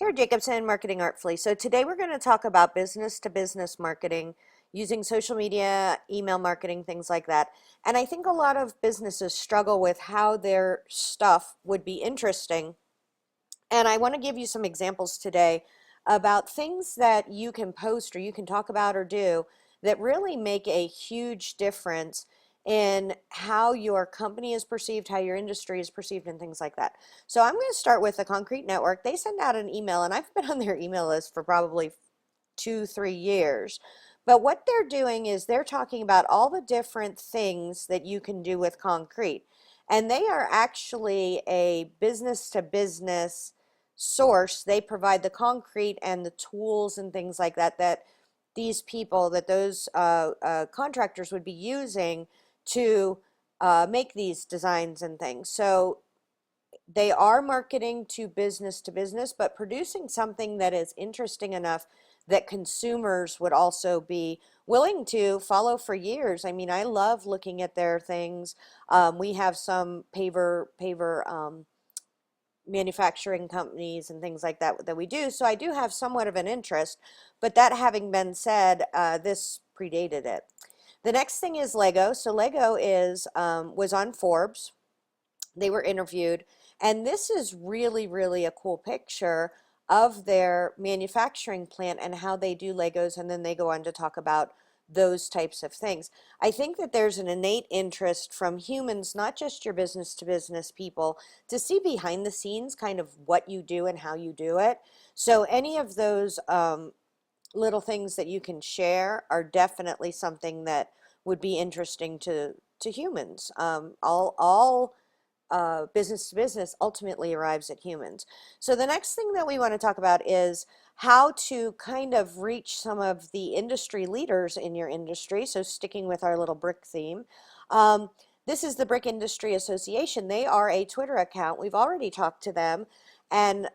Tara Jacobson, Marketing Artfully. So today we're going to talk about business to business marketing using social media, email marketing, things like that. And I think a lot of businesses struggle with how their stuff would be interesting. And I want to give you some examples today about things that you can post or you can talk about or do that really make a huge difference in how your company is perceived, how your industry is perceived, and things like that. So I'm going to start with the Concrete Network. They send out an email, and I've been on their email list for probably 2, 3 years. But what they're doing is they're talking about all the different things that you can do with concrete. And they are actually a business to business source. They provide the concrete and the tools and things like that that these people, that those contractors would be using to make these designs and things. So they are marketing to business, but producing something that is interesting enough that consumers would also be willing to follow for years. I mean, I love looking at their things. We have some paver manufacturing companies and things like that that we do. So I do have somewhat of an interest. But that having been said, this predated it. The next thing is Lego. So Lego is was on Forbes. They were interviewed, and this is really, really a cool picture of their manufacturing plant and how they do Legos, and then they go on to talk about those types of things. I think that there's an innate interest from humans, not just your business to business people, to see behind the scenes kind of what you do and how you do it. So any of those little things that you can share are definitely something that would be interesting to humans. All business to business ultimately arrives at humans. So the next thing that we want to talk about is how to kind of reach some of the industry leaders in your industry. So sticking with our little brick theme. This is the Brick Industry Association. They are a Twitter account. We've already talked to them and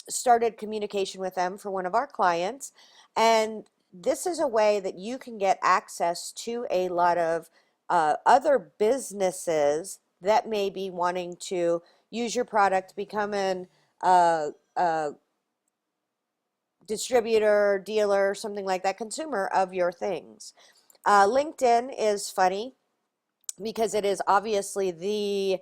started communication with them for one of our clients. And this is a way that you can get access to a lot of other businesses that may be wanting to use your product, become an distributor, dealer, something like that, consumer of your things. LinkedIn is funny because it is obviously the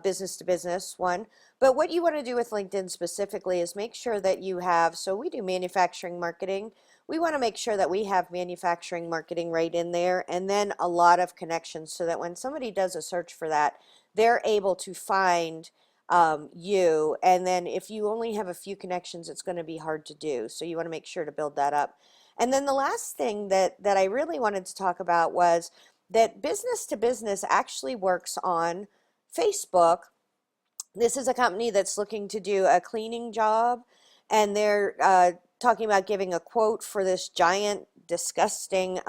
business to business one. But what you want to do with LinkedIn specifically is make sure that you have, so we do manufacturing marketing. We want to make sure that we have manufacturing marketing right in there, and then a lot of connections so that when somebody does a search for that, they're able to find you. And then if you only have a few connections, it's going to be hard to do. So you want to make sure to build that up. And then the last thing that I really wanted to talk about was that business to business actually works on Facebook. This is a company that's looking to do a cleaning job, and they're talking about giving a quote for this giant, disgusting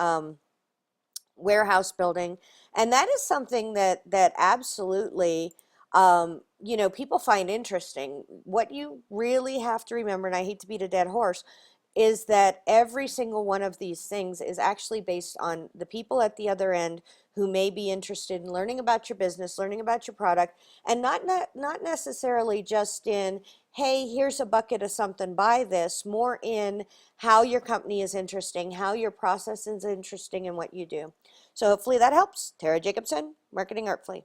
warehouse building. And that is something that absolutely people find interesting. What you really have to remember, and I hate to beat a dead horse, is that every single one of these things is actually based on the people at the other end who may be interested in learning about your business, learning about your product, and not necessarily just in, hey, here's a bucket of something, buy this, more in how your company is interesting, how your process is interesting, and what you do. So hopefully that helps. Tara Jacobson, Marketing Artfully.